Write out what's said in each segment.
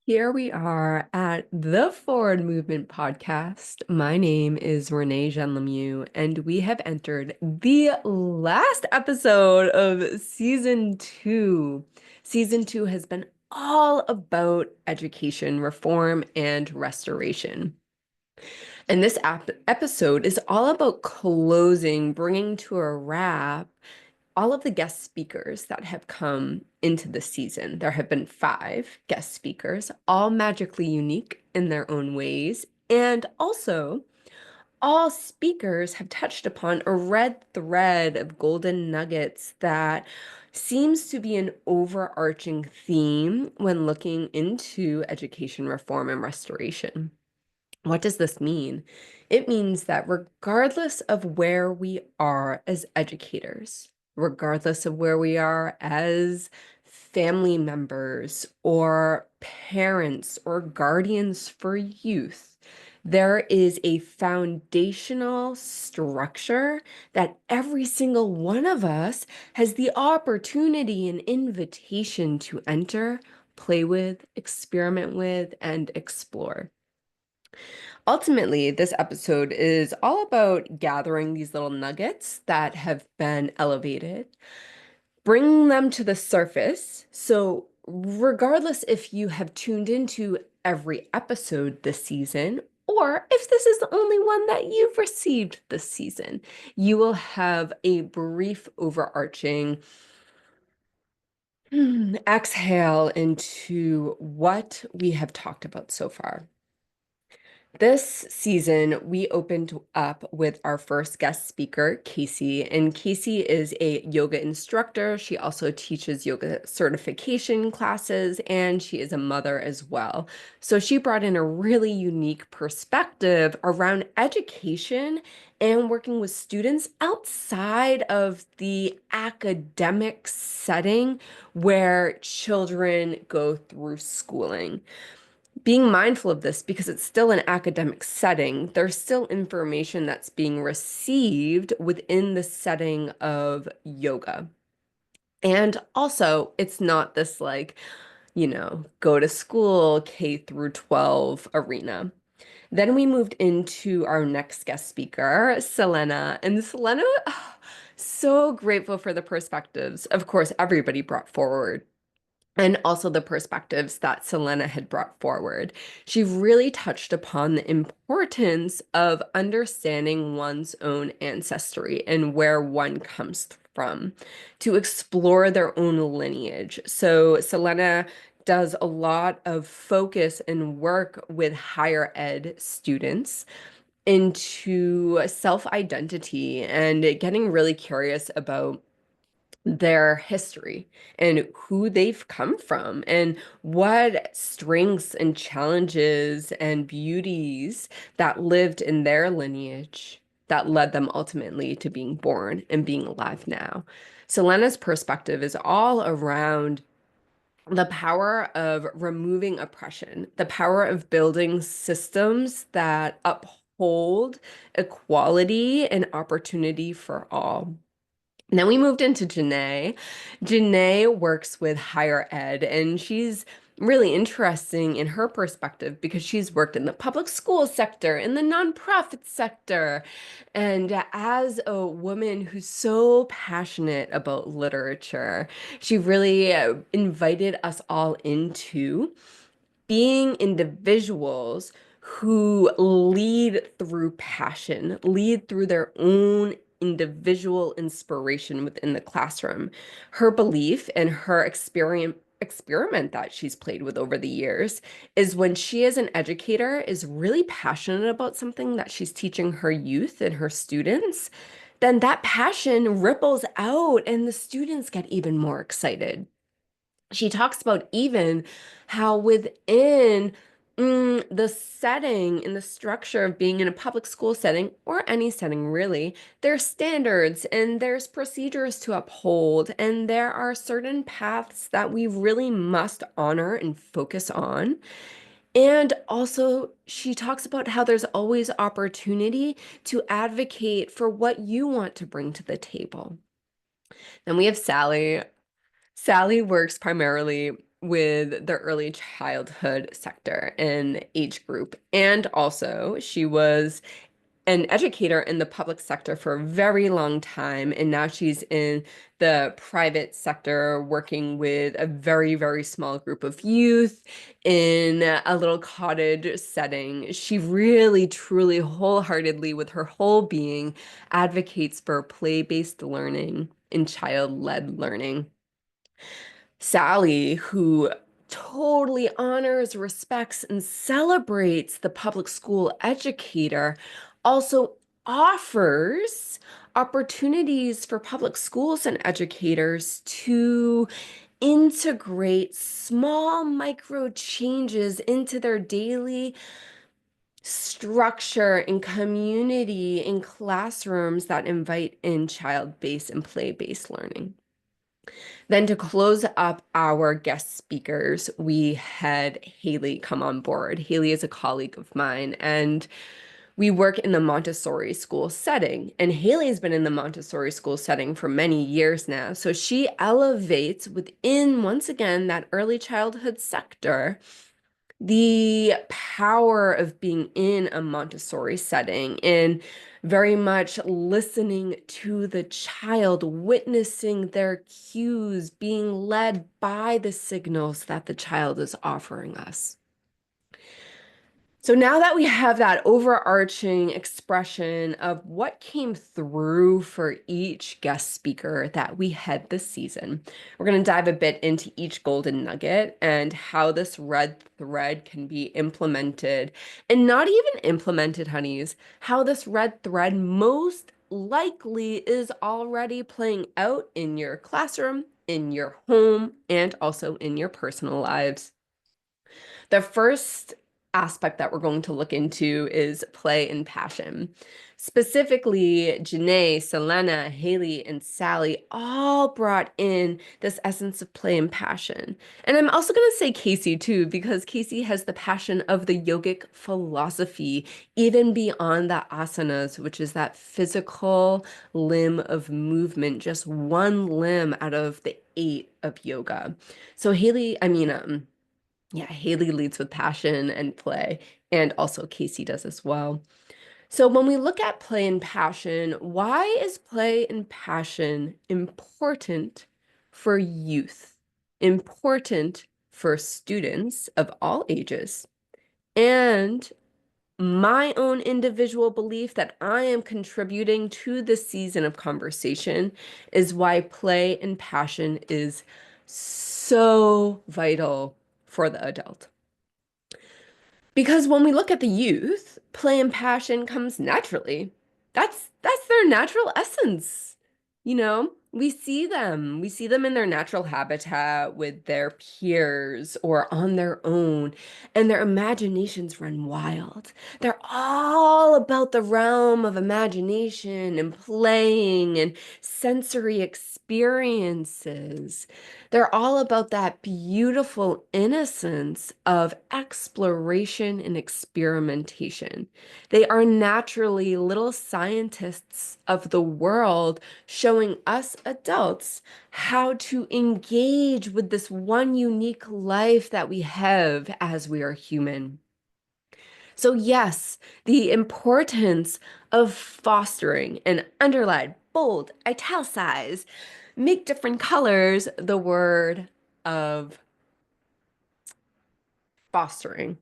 Here we are at the Forward Movement Podcast. My name is Renee Jean Lemieux, and we have entered the last episode of season two. Season two has been all about education reform and restoration. And this episode is all about closing, bringing to a wrap all of the guest speakers that have come into the season. There have been five guest speakers, all magically unique in their own ways. And also, all speakers have touched upon a red thread of golden nuggets that seems to be an overarching theme when looking into education reform and restoration. What does this mean? It means that regardless of where we are as educators, regardless of where we are as family members or parents or guardians for youth, there is a foundational structure that every single one of us has the opportunity and invitation to enter, play with, experiment with, and explore. Ultimately, this episode is all about gathering these little nuggets that have been elevated, bringing them to the surface. So, regardless if you have tuned into every episode this season, or if this is the only one that you've received this season, you will have a brief overarching exhale into what we have talked about so far. This season, we opened up with our first guest speaker, Casey. And Casey is a yoga instructor. She also teaches yoga certification classes, and she is a mother as well. So she brought in a really unique perspective around education and working with students outside of the academic setting where children go through schooling. Being mindful of this because it's still an academic setting, there's still information that's being received within the setting of yoga. And also, it's not this like, go to school K through 12 arena. Then we moved into our next guest speaker, Selena. And Selena, so grateful for the perspectives. Of course, everybody brought forward and also the perspectives that Selena had brought forward. She really touched upon the importance of understanding one's own ancestry and where one comes from to explore their own lineage. So Selena does a lot of focus and work with higher ed students into self-identity and getting really curious about their history and who they've come from and what strengths and challenges and beauties that lived in their lineage that led them ultimately to being born and being alive now. Selena's perspective is all around the power of removing oppression, the power of building systems that uphold equality and opportunity for all. And then we moved into Janae. Janae works with higher ed, and she's really interesting in her perspective because she's worked in the public school sector, in the nonprofit sector. And as a woman who's so passionate about literature, she really invited us all into being individuals who lead through passion, lead through their own individual inspiration within the classroom. Her belief and her experiment that she's played with over the years is when she as an educator is really passionate about something that she's teaching her youth and her students, then that passion ripples out and the students get even more excited. She talks about even how within the setting and the structure of being in a public school setting or any setting really, there's standards and there's procedures to uphold, and there are certain paths that we really must honor and focus on. And also, she talks about how there's always opportunity to advocate for what you want to bring to the table. Then we have Sally. Sally works primarily with the early childhood sector and age group. And also, she was an educator in the public sector for a very long time, and now she's in the private sector working with a very, very small group of youth in a little cottage setting. She really, truly, wholeheartedly, with her whole being, advocates for play-based learning and child-led learning. Sally, who totally honors, respects, and celebrates the public school educator, also offers opportunities for public schools and educators to integrate small micro changes into their daily structure and community in classrooms that invite in child-based and play-based learning. Then to close up our guest speakers, we had Haley come on board. Haley is a colleague of mine, and we work in the Montessori school setting. And Haley's been in the Montessori school setting for many years now. So she elevates within, once again, that early childhood sector the power of being in a Montessori setting and very much listening to the child, witnessing their cues, being led by the signals that the child is offering us. So now that we have that overarching expression of what came through for each guest speaker that we had this season, we're going to dive a bit into each golden nugget and how this red thread can be implemented, and not even implemented, honeys, how this red thread most likely is already playing out in your classroom, in your home, and also in your personal lives. The first aspect that we're going to look into is play and passion. Specifically, Janae, Selena, Haley, and Sally all brought in this essence of play and passion. And I'm also going to say Casey too, because Casey has the passion of the yogic philosophy, even beyond the asanas, which is that physical limb of movement, just one limb out of the 8 of yoga. So Haley leads with passion and play, and also Casey does as well. So when we look at play and passion, why is play and passion important for youth, important for students of all ages, and my own individual belief that I am contributing to this season of conversation is why play and passion is so vital for the adult. Because when we look at the youth, play and passion comes naturally. That's their natural essence. You know, we see them. We see them in their natural habitat with their peers or on their own, and their imaginations run wild. They're all about the realm of imagination and playing and sensory experiences. They're all about that beautiful innocence of exploration and experimentation. They are naturally little scientists of the world, showing us adults how to engage with this one unique life that we have as we are human. So yes, the importance of fostering and underline, bold, italicize, make different colors the word of fostering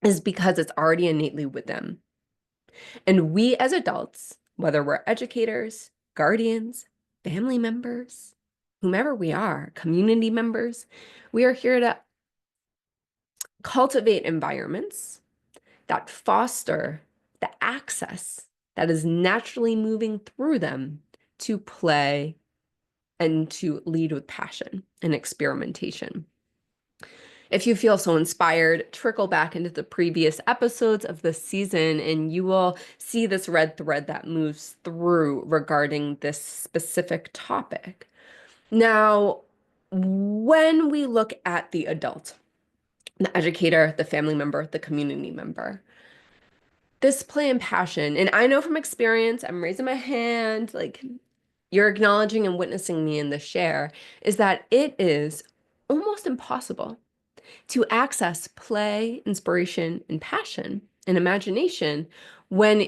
is because it's already innately with them. And we as adults, whether we're educators, guardians, family members, whomever we are, community members, we are here to cultivate environments that foster the access that is naturally moving through them to play and to lead with passion and experimentation. If you feel so inspired, trickle back into the previous episodes of this season and you will see this red thread that moves through regarding this specific topic. Now, when we look at the adult, the educator, the family member, the community member, this play and passion, and I know from experience, I'm raising my hand, like you're acknowledging and witnessing me in the share, is that it is almost impossible to access play, inspiration, and passion and imagination when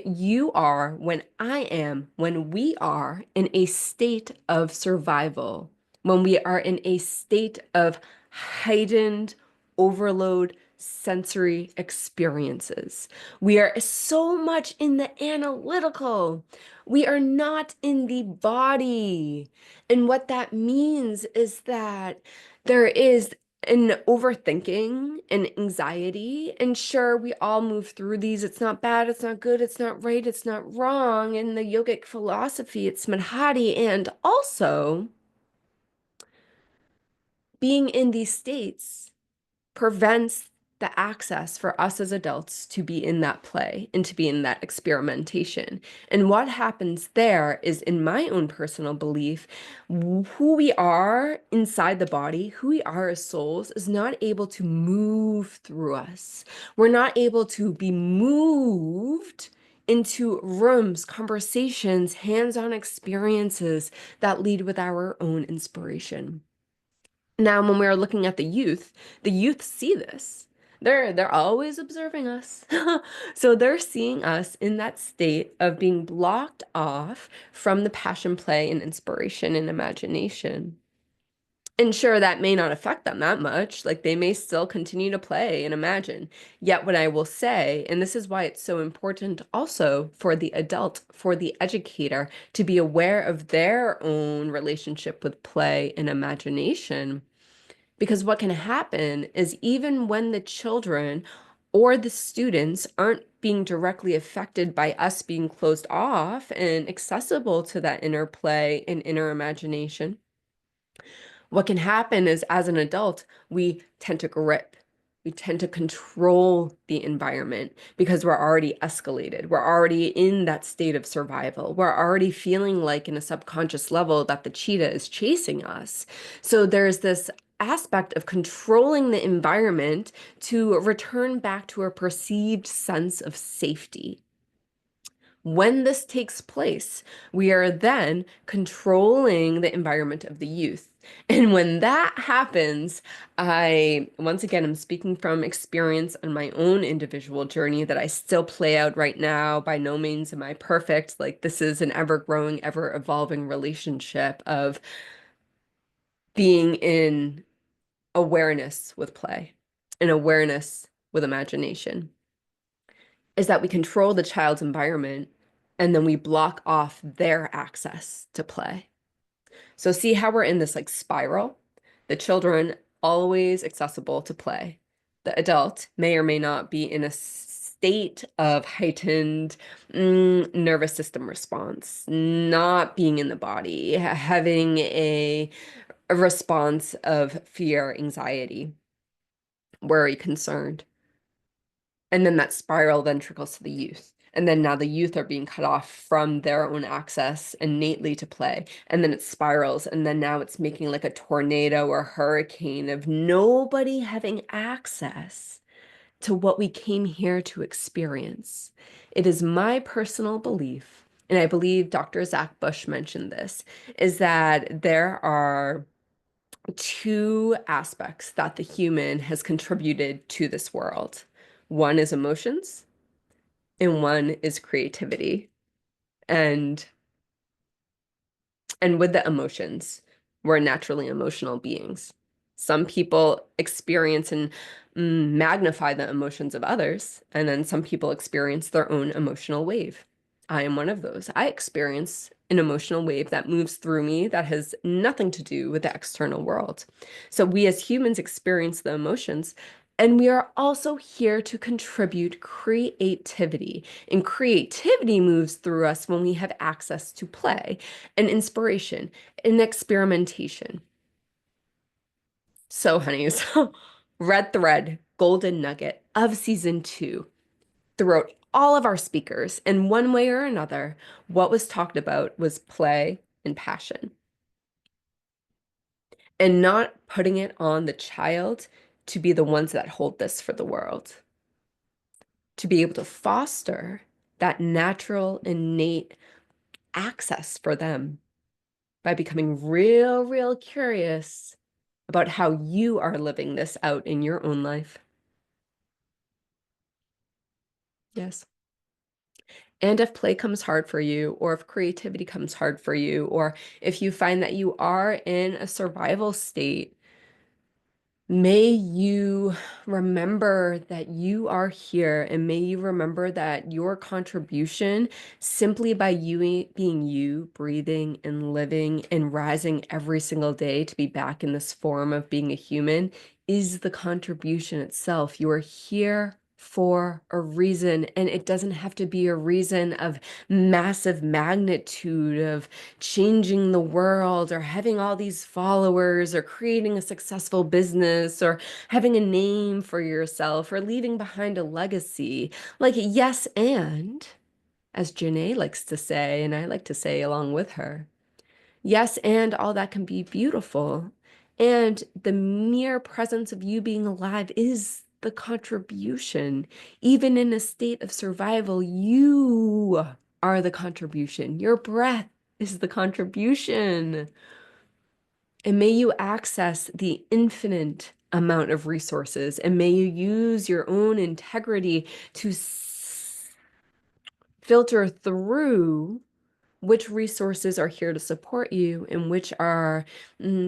I am, when we are in a state of survival, when we are in a state of heightened overload sensory experiences. We are so much in the analytical. We are not in the body. And what that means is that there is and overthinking and anxiety. And sure, we all move through these. It's not bad, it's not good, it's not right, it's not wrong. In the yogic philosophy, it's Madhati. And also, being in these states prevents the access for us as adults to be in that play and to be in that experimentation. And what happens there is, in my own personal belief, who we are inside the body, who we are as souls, is not able to move through us. We're not able to be moved into rooms, conversations, hands-on experiences that lead with our own inspiration. Now, when we are looking at the youth see this. They're always observing us. So they're seeing us in that state of being blocked off from the passion play and inspiration and imagination. And sure, that may not affect them that much. Like they may still continue to play and imagine. Yet, what I will say, and this is why it's so important also for the adult, for the educator, to be aware of their own relationship with play and imagination. Because what can happen is even when the children or the students aren't being directly affected by us being closed off and accessible to that inner play and inner imagination, what can happen is as an adult, we tend to grip. We tend to control the environment because we're already escalated. We're already in that state of survival. We're already feeling like in a subconscious level that the cheetah is chasing us. So there's this aspect of controlling the environment to return back to a perceived sense of safety. When this takes place, we are then controlling the environment of the youth. And when that happens, once again, I'm speaking from experience on my own individual journey that I still play out right now. By no means am I perfect. Like, this is an ever-growing, ever-evolving relationship of being in awareness with play and awareness with imagination. Is that we control the child's environment and then we block off their access to play. So see how we're in this like spiral? The children always accessible to play. The adult may or may not be in a state of heightened nervous system response, not being in the body, having a response of fear, anxiety, worry, concern. And then that spiral then trickles to the youth. And then now the youth are being cut off from their own access innately to play. And then it spirals. And then now it's making like a tornado or hurricane of nobody having access to what we came here to experience. It is my personal belief, and I believe Dr. Zach Bush mentioned this, is that there are two aspects that the human has contributed to this world. One is emotions, and one is creativity. And and with the emotions, we're naturally emotional beings. Some people experience and magnify the emotions of others, and then some people experience their own emotional wave. I am one of those. I experience an emotional wave that moves through me that has nothing to do with the external world. So we as humans experience the emotions, and we are also here to contribute creativity. And creativity moves through us when we have access to play and inspiration and experimentation. So, honeys, red thread, golden nugget of season 2 throughout all of our speakers, in one way or another, what was talked about was play and passion. And not putting it on the child to be the ones that hold this for the world. To be able to foster that natural, innate access for them by becoming real, real curious about how you are living this out in your own life. Yes. And if play comes hard for you, or if creativity comes hard for you, or if you find that you are in a survival state, may you remember that you are here, and may you remember that your contribution, simply by being you, breathing and living and rising every single day to be back in this form of being a human, is the contribution itself. You are here for a reason, and it doesn't have to be a reason of massive magnitude, of changing the world or having all these followers or creating a successful business or having a name for yourself or leaving behind a legacy. Like, yes, and as Janae likes to say, and I like to say along with her, yes, and all that can be beautiful. And the mere presence of you being alive is the contribution. Even in a state of survival, you are the contribution. Your breath is the contribution. And may you access the infinite amount of resources, and may you use your own integrity to filter through which resources are here to support you and which are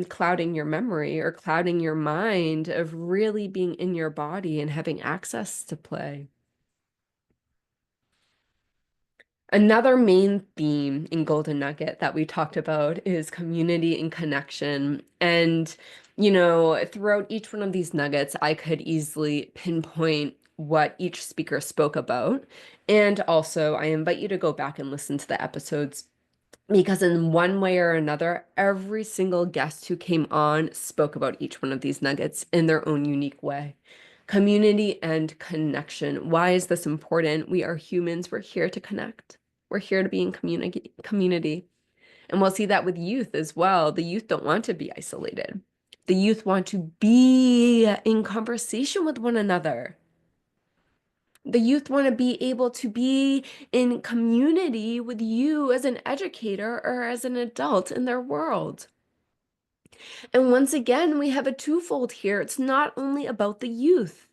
clouding your memory or clouding your mind of really being in your body and having access to play. Another main theme in Golden Nugget that we talked about is community and connection. And, throughout each one of these nuggets, I could easily pinpoint what each speaker spoke about. And also, I invite you to go back and listen to the episodes because, in one way or another, every single guest who came on spoke about each one of these nuggets in their own unique way. Community and connection. Why is this important? We are humans. We're here to connect. We're here to be in community. And we'll see that with youth as well. The youth don't want to be isolated. The youth want to be in conversation with one another. The youth want to be able to be in community with you as an educator or as an adult in their world. And once again, we have a twofold here. It's not only about the youth.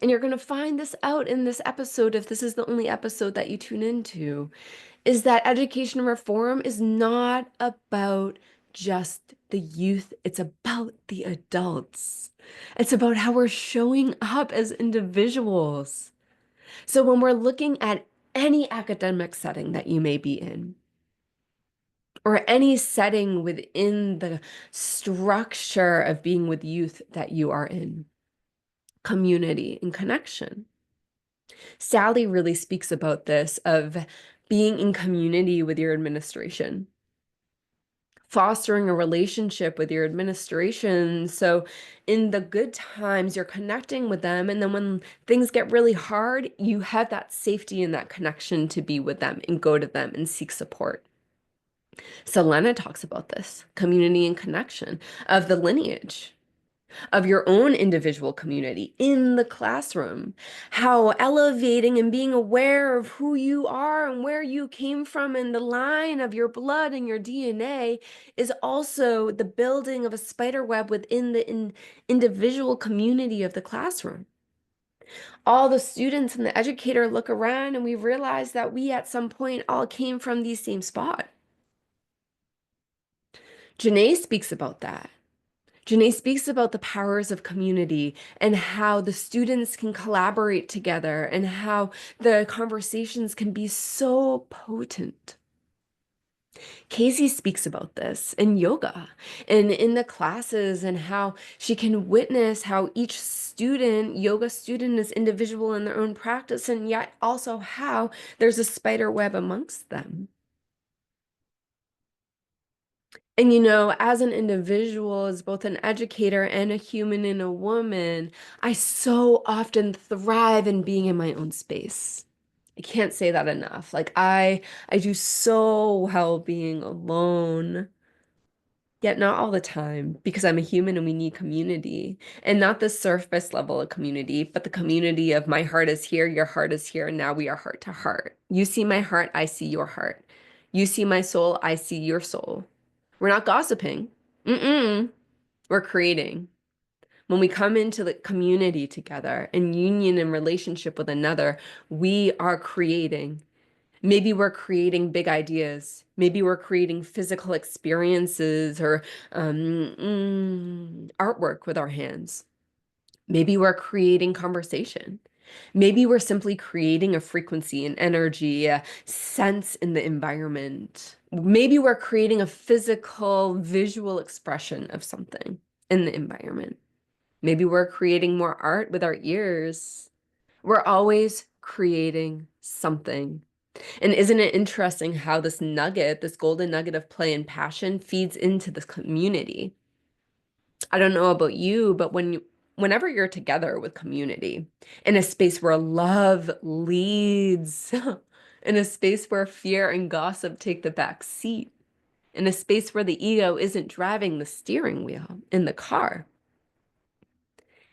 And you're going to find this out in this episode, if this is the only episode that you tune into, is that education reform is not about just the youth. It's about the adults. It's about how we're showing up as individuals. So when we're looking at any academic setting that you may be in, or any setting within the structure of being with youth that you are in, community and connection. Sally really speaks about this of being in community with your administration, fostering a relationship with your administration. So in the good times, you're connecting with them. And then when things get really hard, you have that safety and that connection to be with them and go to them and seek support. Selena talks about this community and connection of the lineage of your own individual community in the classroom, how elevating and being aware of who you are and where you came from and the line of your blood and your DNA is also the building of a spider web within the individual community of the classroom. All the students and the educator look around and we realize that we at some point all came from the same spot. Janae speaks about that. Janae speaks about the powers of community and how the students can collaborate together and how the conversations can be so potent. Casey speaks about this in yoga and in the classes and how she can witness how each student, yoga student, is individual in their own practice and yet also how there's a spider web amongst them. And as an individual, as both an educator and a human and a woman, I so often thrive in being in my own space. I can't say that enough. Like I do so well being alone, yet not all the time because I'm a human and we need community. And not the surface level of community, but the community of my heart is here, your heart is here, and now we are heart to heart. You see my heart, I see your heart. You see my soul, I see your soul. We're not gossiping. Mm-mm. We're creating. When we come into the community together in union and relationship with another, we are creating. Maybe we're creating big ideas. Maybe we're creating physical experiences or artwork with our hands. Maybe we're creating conversation. Maybe we're simply creating a frequency, an energy, a sense in the environment. Maybe we're creating a physical, visual expression of something in the environment. Maybe we're creating more art with our ears. We're always creating something. And isn't it interesting how this nugget, this golden nugget of play and passion, feeds into this community? I don't know about you, but whenever you're together with community in a space where love leads, in a space where fear and gossip take the back seat, in a space where the ego isn't driving the steering wheel in the car,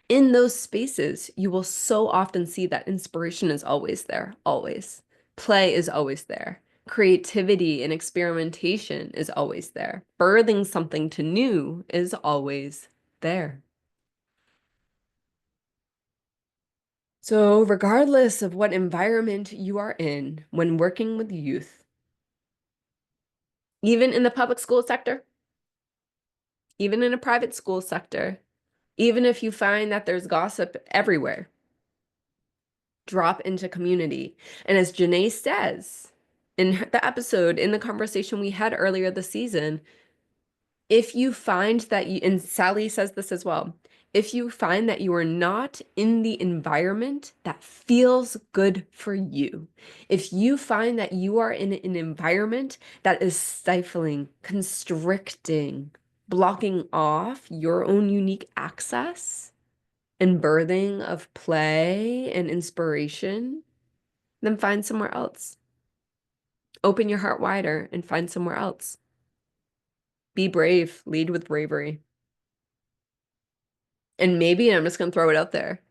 in those spaces, you will so often see that inspiration is always there, always. Play is always there. Creativity and experimentation is always there. Birthing something to new is always there. So, regardless of what environment you are in when working with youth, even in the public school sector, even in a private school sector, even if you find that there's gossip everywhere, drop into community. And as Janae says in the episode, in the conversation we had earlier this season, if you find that you, and Sally says this as well, if you find that you are not in the environment that feels good for you, if you find that you are in an environment that is stifling, constricting, blocking off your own unique access and birthing of play and inspiration, then find somewhere else. Open your heart wider and find somewhere else. Be brave, lead with bravery. And maybe, I'm just going to throw it out there,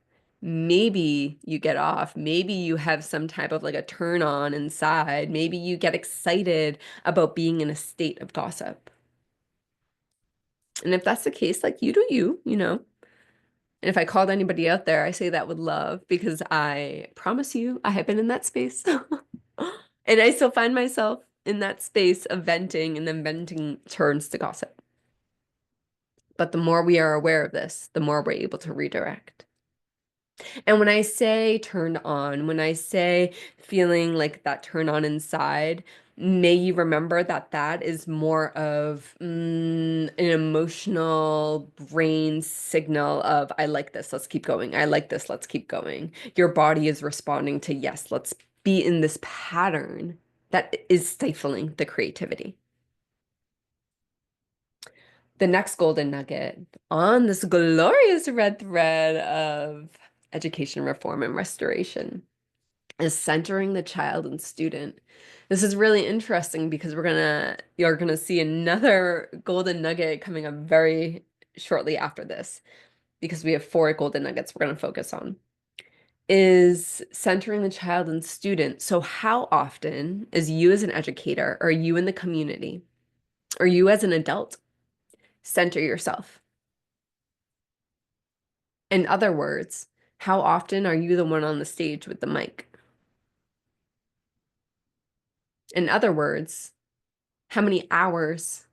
maybe you get off. Maybe you have some type of like a turn on inside. Maybe you get excited about being in a state of gossip. And if that's the case, like you do you, you know. And if I called anybody out there, I say that with love because I promise you, I have been in that space. And I still find myself in that space of venting, and then venting turns to gossip. But the more we are aware of this, the more we're able to redirect. And when I say turned on, when I say feeling like that turn on inside, may you remember that that is more of an emotional brain signal of, I like this, let's keep going. I like this, let's keep going. Your body is responding to, yes, let's be in this pattern that is stifling the creativity. The next golden nugget on this glorious red thread of education reform and restoration is centering the child and student. This is really interesting because you're gonna see another golden nugget coming up very shortly after this, because we have four golden nuggets we're gonna focus on. Is centering the child and student. So how often, as you as an educator, or you in the community, or you as an adult, center yourself? In other words, how often are you the one on the stage with the mic? In other words, how many hours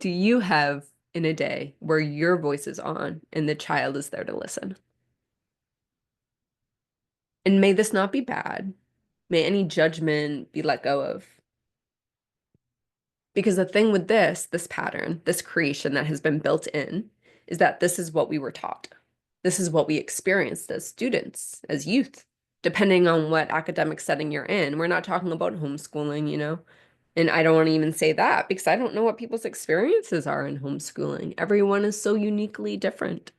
do you have in a day where your voice is on and the child is there to listen? And may this not be bad. May any judgment be let go of. Because the thing with this pattern, this creation that has been built in, is that this is what we were taught. This is what we experienced as students, as youth, depending on what academic setting you're in. We're not talking about homeschooling, you know? And I don't want to even say that because I don't know what people's experiences are in homeschooling. Everyone is so uniquely different.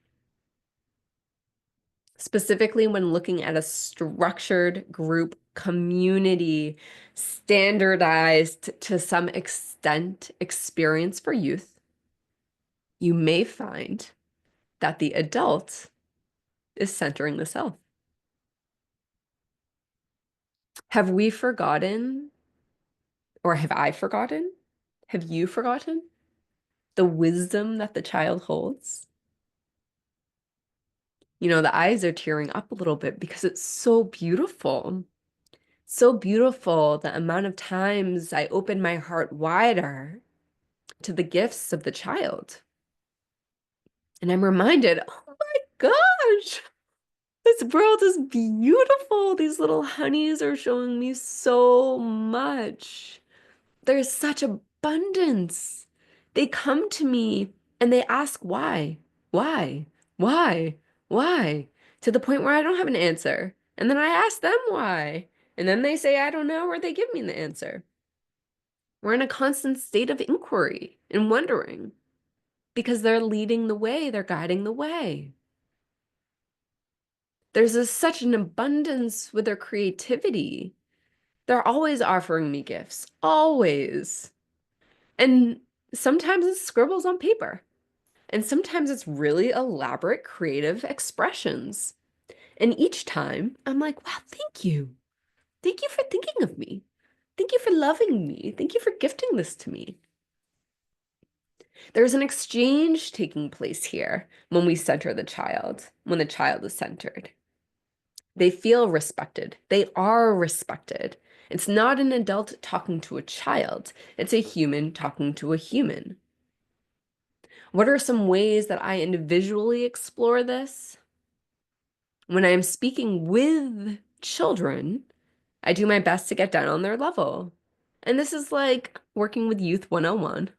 Specifically when looking at a structured group community, standardized to some extent experience for youth, you may find that the adult is centering the self. Have we forgotten, or have I forgotten? Have you forgotten the wisdom that the child holds? The eyes are tearing up a little bit because it's so beautiful. So beautiful, the amount of times I open my heart wider to the gifts of the child. And I'm reminded, oh my gosh, this world is beautiful. These little honeys are showing me so much. There's such abundance. They come to me and they ask why, why, why, why, to the point where I don't have an answer. And then I ask them why. And then they say, I don't know, or they give me the answer. We're in a constant state of inquiry and wondering because they're leading the way, they're guiding the way. Such an abundance with their creativity. They're always offering me gifts, always. And sometimes it's scribbles on paper, and sometimes it's really elaborate creative expressions. And each time I'm like, wow, thank you. Thank you for thinking of me. Thank you for loving me. Thank you for gifting this to me. There's an exchange taking place here when we center the child, when the child is centered. They feel respected. They are respected. It's not an adult talking to a child. It's a human talking to a human. What are some ways that I individually explore this? When I am speaking with children, I do my best to get down on their level. And this is like working with Youth 101.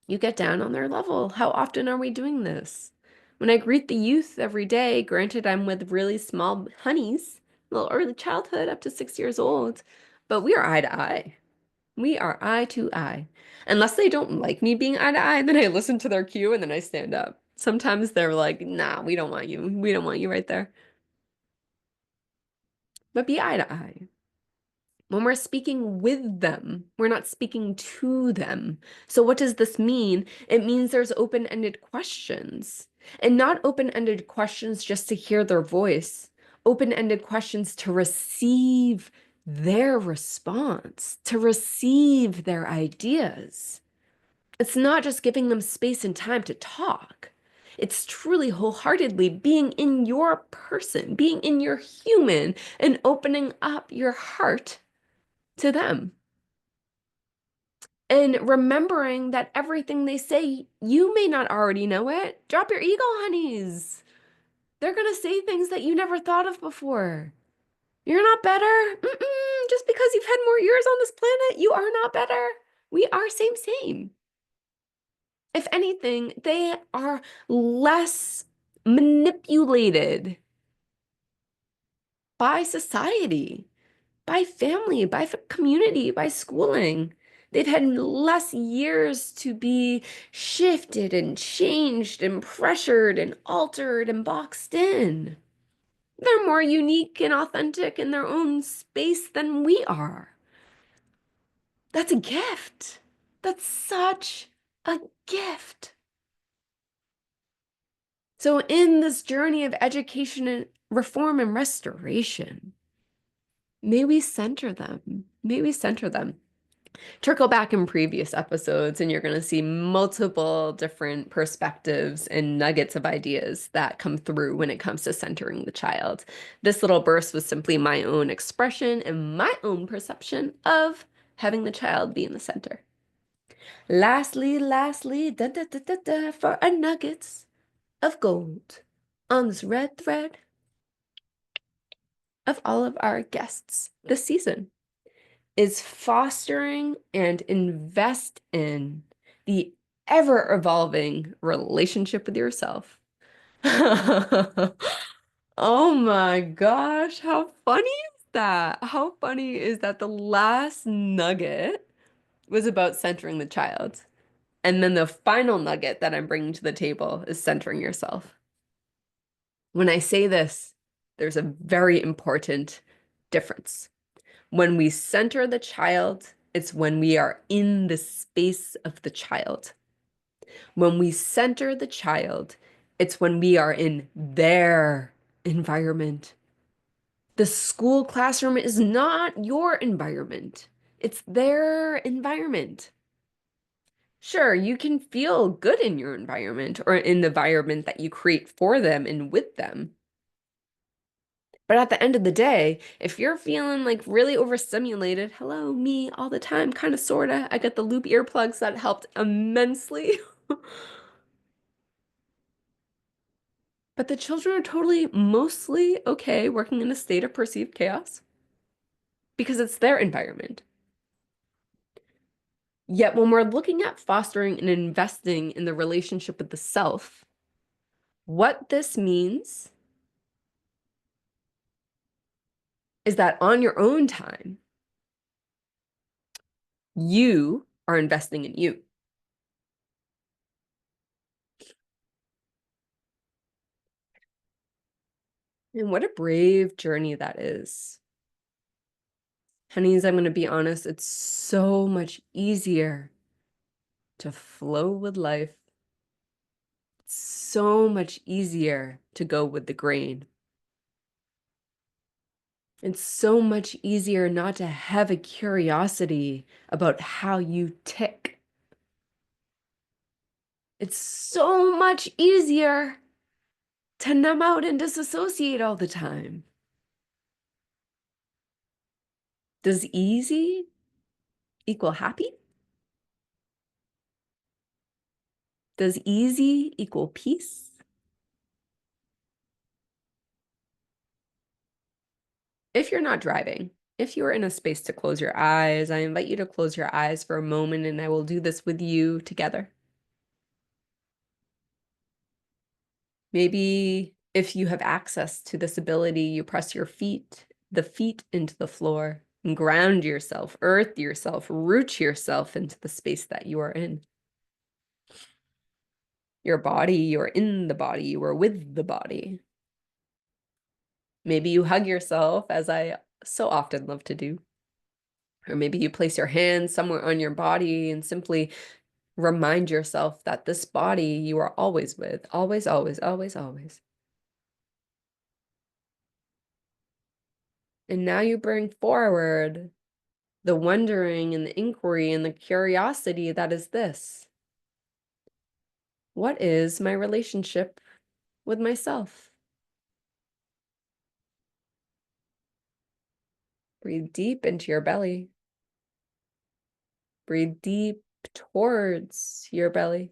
You get down on their level. How often are we doing this? When I greet the youth every day, granted I'm with really small honeys, little early childhood up to 6 years old, but we are eye to eye. We are eye to eye. Unless they don't like me being eye to eye, then I listen to their cue and then I stand up. Sometimes they're like, nah, we don't want you. We don't want you right there. But be eye to eye. When we're speaking with them, we're not speaking to them. So what does this mean? It means there's open-ended questions, and not open-ended questions just to hear their voice, open-ended questions to receive their response, to receive their ideas. It's not just giving them space and time to talk. It's truly wholeheartedly being in your person, being in your human, and opening up your heart to them. And remembering that everything they say, you may not already know it. Drop your ego, honeys. They're going to say things that you never thought of before. You're not better. Just because you've had more years on this planet, you are not better. We are same. If anything, they are less manipulated by society, by family, by community, by schooling. They've had less years to be shifted and changed and pressured and altered and boxed in. They're more unique and authentic in their own space than we are. That's a gift. That's such a gift. So in this journey of education and reform and restoration, may we center them. May we center them. Circle back in previous episodes, and you're going to see multiple different perspectives and nuggets of ideas that come through when it comes to centering the child. This little burst was simply my own expression and my own perception of having the child be in the center. Lastly, for our nuggets of gold on this red thread of all of our guests this season is fostering and invest in the ever-evolving relationship with yourself. Oh my gosh, how funny is that? How funny is that the last nugget was about centering the child? And then the final nugget that I'm bringing to the table is centering yourself. When I say this, there's a very important difference. When we center the child, it's when we are in the space of the child. When we center the child, it's when we are in their environment. The school classroom is not your environment. It's their environment. Sure, you can feel good in your environment or in the environment that you create for them and with them. But at the end of the day, if you're feeling like really overstimulated, hello, me all the time, kind of, sorta. I got the loop earplugs that helped immensely. But the children are totally, mostly okay working in a state of perceived chaos because it's their environment. Yet when we're looking at fostering and investing in the relationship with the self, what this means is that on your own time, you are investing in you. And what a brave journey that is. Honeys, I'm going to be honest, it's so much easier to flow with life. It's so much easier to go with the grain. It's so much easier not to have a curiosity about how you tick. It's so much easier to numb out and disassociate all the time. Does easy equal happy? Does easy equal peace? If you're not driving, if you're in a space to close your eyes, I invite you to close your eyes for a moment and I will do this with you together. Maybe if you have access to this ability, you press the feet into the floor and ground yourself, earth yourself, root yourself into the space that you are in. Your body, you're in the body, you are with the body. Maybe you hug yourself, as I so often love to do. Or maybe you place your hands somewhere on your body and simply remind yourself that this body you are always with, always, always, always, always. And now you bring forward the wondering and the inquiry and the curiosity that is this. What is my relationship with myself? Breathe deep into your belly. Breathe deep towards your belly.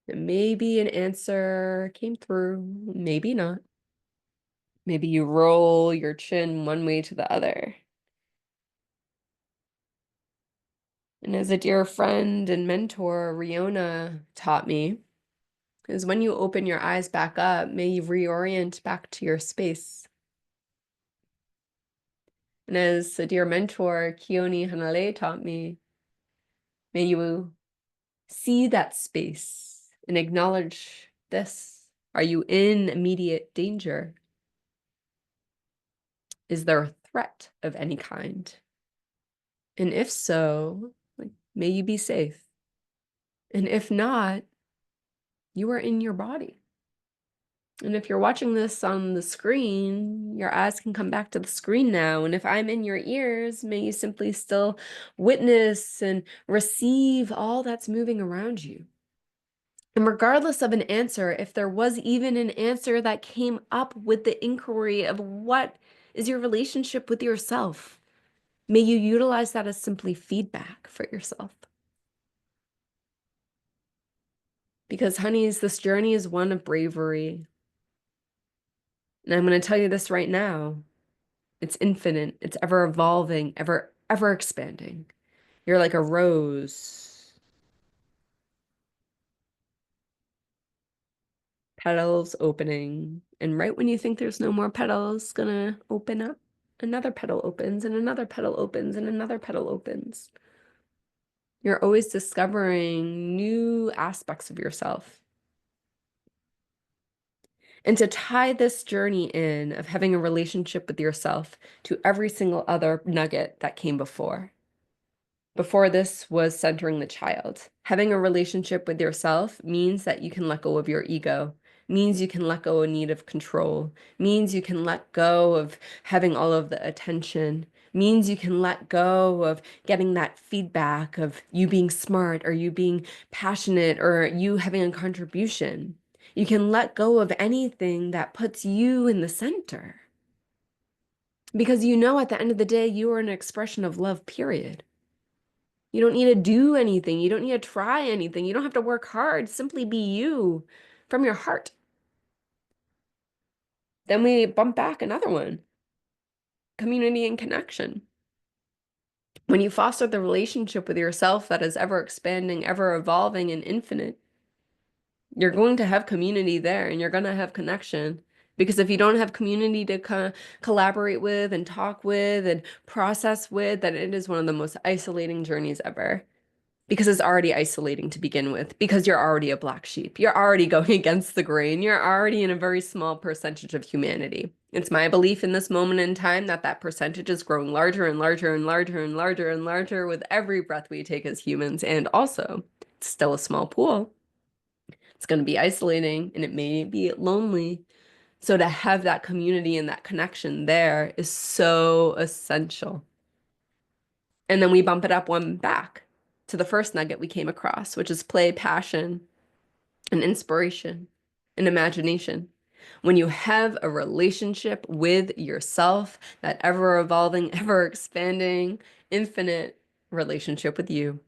And maybe an answer came through, maybe not. Maybe you roll your chin one way to the other. And as a dear friend and mentor, Riona, taught me, is when you open your eyes back up, may you reorient back to your space. And as a dear mentor, Keone Hanale, taught me, may you see that space and acknowledge this. Are you in immediate danger? Is there a threat of any kind? And if so, may you be safe. And if not, you are in your body. And if you're watching this on the screen, your eyes can come back to the screen now. And if I'm in your ears, may you simply still witness and receive all that's moving around you. And regardless of an answer, if there was even an answer that came up with the inquiry of what is your relationship with yourself, may you utilize that as simply feedback for yourself. Because, honeys, this journey is one of bravery. And I'm going to tell you this right now. It's infinite. It's ever evolving, ever expanding. You're like a rose. Petals opening. And right when you think there's no more petals gonna open up, another petal opens and another petal opens and another petal opens. You're always discovering new aspects of yourself. And to tie this journey in of having a relationship with yourself to every single other nugget that came before. Before this was centering the child. Having a relationship with yourself means that you can let go of your ego means you can let go of need of control, means you can let go of having all of the attention, means you can let go of getting that feedback of you being smart or you being passionate or you having a contribution. You can let go of anything that puts you in the center. Because you know at the end of the day, you are an expression of love, period. You don't need to do anything. You don't need to try anything. You don't have to work hard. Simply be you from your heart. Then we bump back another one, community and connection. When you foster the relationship with yourself that is ever expanding, ever evolving, and infinite, you're going to have community there and you're going to have connection. Because if you don't have community to collaborate with and talk with and process with, then it is one of the most isolating journeys ever. Because it's already isolating to begin with, because you're already a black sheep. You're already going against the grain. You're already in a very small percentage of humanity. It's my belief in this moment in time that that percentage is growing larger and larger and larger and larger and larger with every breath we take as humans. And also, it's still a small pool. It's going to be isolating and it may be lonely. So to have that community and that connection there is so essential. And then we bump it up one back to the first nugget we came across, which is play, passion, and inspiration and imagination. When you have a relationship with yourself, that ever evolving, ever expanding, infinite relationship with you,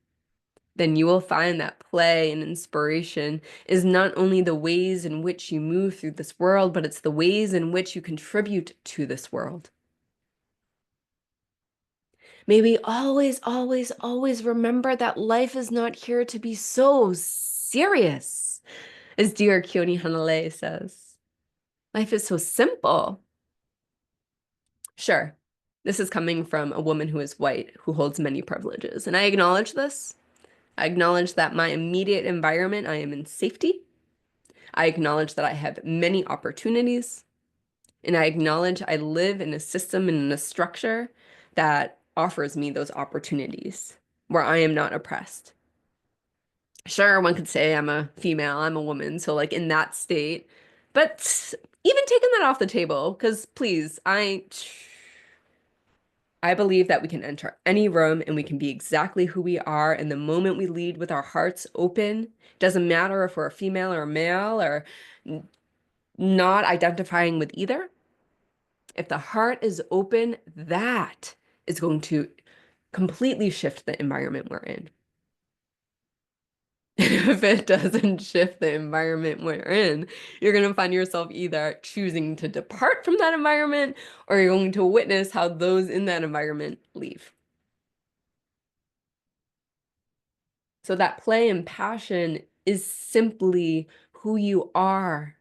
then you will find that play and inspiration is not only the ways in which you move through this world, but it's the ways in which you contribute to this world. May we always, always, always remember that life is not here to be so serious, as dear Keone Hanalei says. Life is so simple. Sure, this is coming from a woman who is white, who holds many privileges, and I acknowledge this. I acknowledge that my immediate environment, I am in safety. I acknowledge that I have many opportunities, and I acknowledge I live in a system and in a structure that offers me those opportunities where I am not oppressed. Sure, one could say I'm a female, I'm a woman, so like in that state, but even taking that off the table, because please, I believe that we can enter any room and we can be exactly who we are. And the moment we lead with our hearts open, doesn't matter if we're a female or a male or not identifying with either. If the heart is open, that is going to completely shift the environment we're in. If it doesn't shift the environment we're in, you're going to find yourself either choosing to depart from that environment or you're going to witness how those in that environment leave. So that play and passion is simply who you are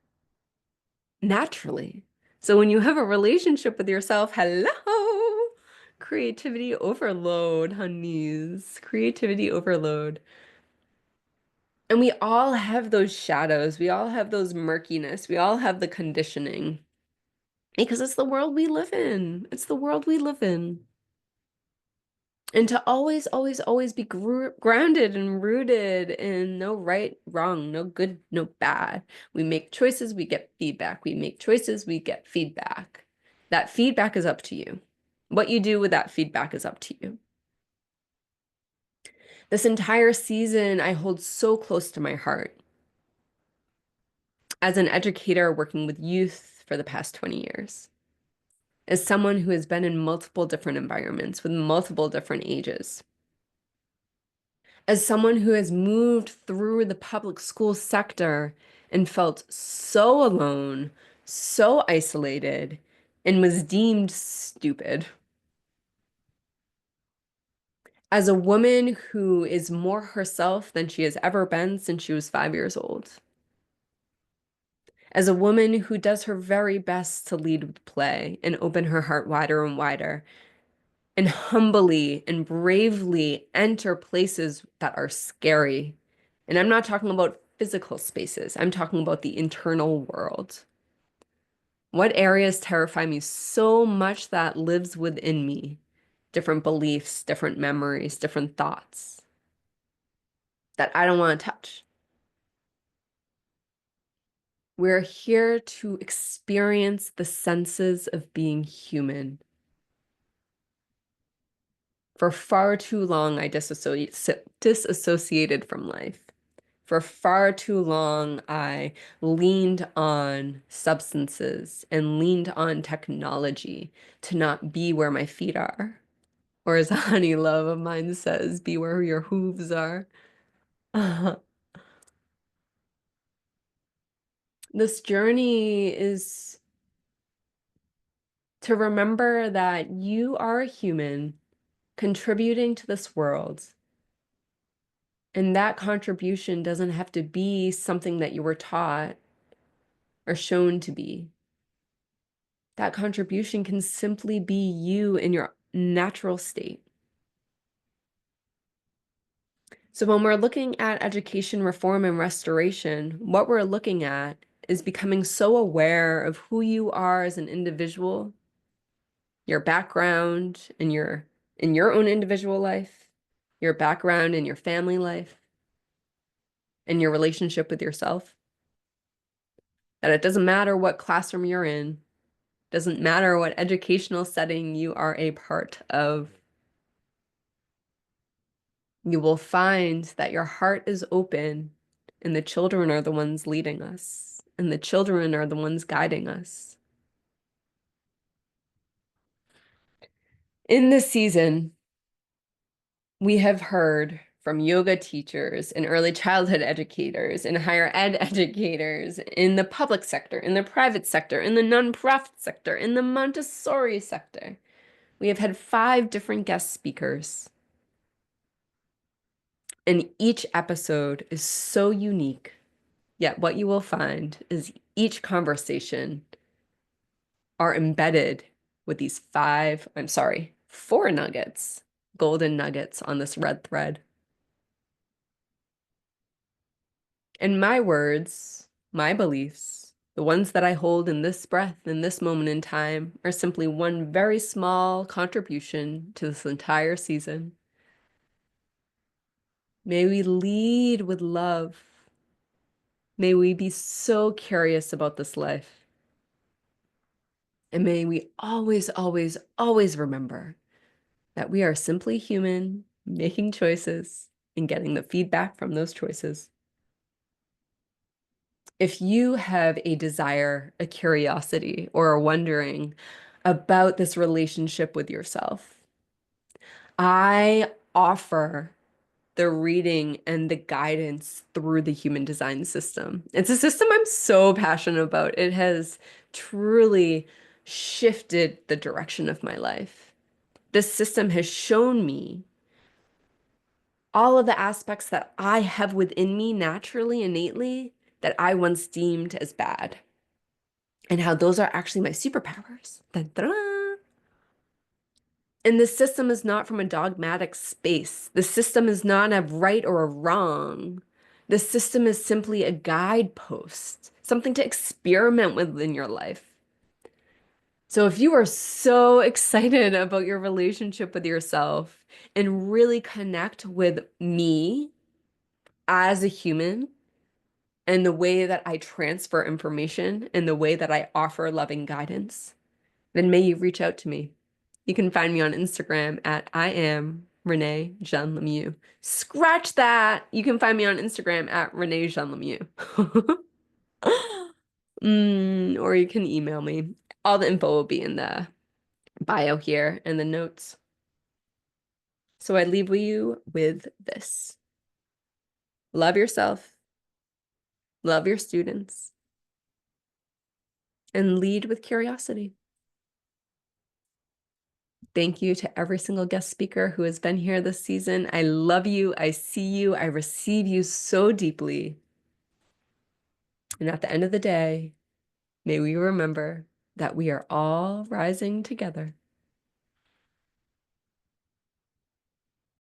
naturally. So when you have a relationship with yourself, hello, creativity overload, honeys, creativity overload. And we all have those shadows. We all have those murkiness. We all have the conditioning because it's the world we live in. It's the world we live in. And to always, always, always be grounded and rooted in no right, wrong, no good, no bad. We make choices, we get feedback. We make choices, we get feedback. That feedback is up to you. What you do with that feedback is up to you. This entire season, I hold so close to my heart. As an educator working with youth for the past 20 years, as someone who has been in multiple different environments with multiple different ages, as someone who has moved through the public school sector and felt so alone, so isolated, and was deemed stupid. As a woman who is more herself than she has ever been since she was 5 years old. As a woman who does her very best to lead with play and open her heart wider and wider and humbly and bravely enter places that are scary. And I'm not talking about physical spaces. I'm talking about the internal world. What areas terrify me so much that lives within me? Different beliefs, different memories, different thoughts that I don't want to touch. We're here to experience the senses of being human. For far too long, I disassociated from life. For far too long, I leaned on substances and leaned on technology to not be where my feet are. Or as a honey love of mine says, be where your hooves are. This journey is to remember that you are a human contributing to this world. And that contribution doesn't have to be something that you were taught or shown to be. That contribution can simply be you in your natural state. So when we're looking at education reform and restoration, what we're looking at is becoming so aware of who you are as an individual, your background in your own individual life, your background in your family life, and your relationship with yourself. That it doesn't matter what classroom you're in, doesn't matter what educational setting you are a part of. You will find that your heart is open and the children are the ones leading us, and the children are the ones guiding us. In this season, we have heard from yoga teachers and early childhood educators and higher ed educators in the public sector, in the private sector, in the nonprofit sector, in the Montessori sector. We have had 5 different guest speakers. And each episode is so unique. Yet what you will find is each conversation are embedded with these 4 nuggets, golden nuggets on this red thread. And my words, my beliefs, the ones that I hold in this breath, in this moment in time, are simply one very small contribution to this entire season. May we lead with love. May we be so curious about this life. And may we always, always, always remember that we are simply human, making choices and getting the feedback from those choices. If you have a desire, a curiosity, or a wondering about this relationship with yourself, I offer the reading and the guidance through the human design system. It's a system I'm so passionate about. It has truly shifted the direction of my life. This system has shown me all of the aspects that I have within me naturally, innately, that I once deemed as bad, and how those are actually my superpowers. Dun, dun, dun. And the system is not from a dogmatic space. The system is not a right or a wrong. The system is simply a guidepost, something to experiment with in your life. So if you are so excited about your relationship with yourself and really connect with me as a human and the way that I transfer information and the way that I offer loving guidance, then may you reach out to me. You can find me on Instagram at I am Renee Jean Lemieux. Scratch that. You can find me on Instagram at Renee Jean Lemieux. Or you can email me. All the info will be in the bio here and the notes. So I leave you with this. Love yourself, love your students, and lead with curiosity. Thank you to every single guest speaker who has been here this season. I love you. I see you. I receive you so deeply. And at the end of the day, may we remember that we are all rising together.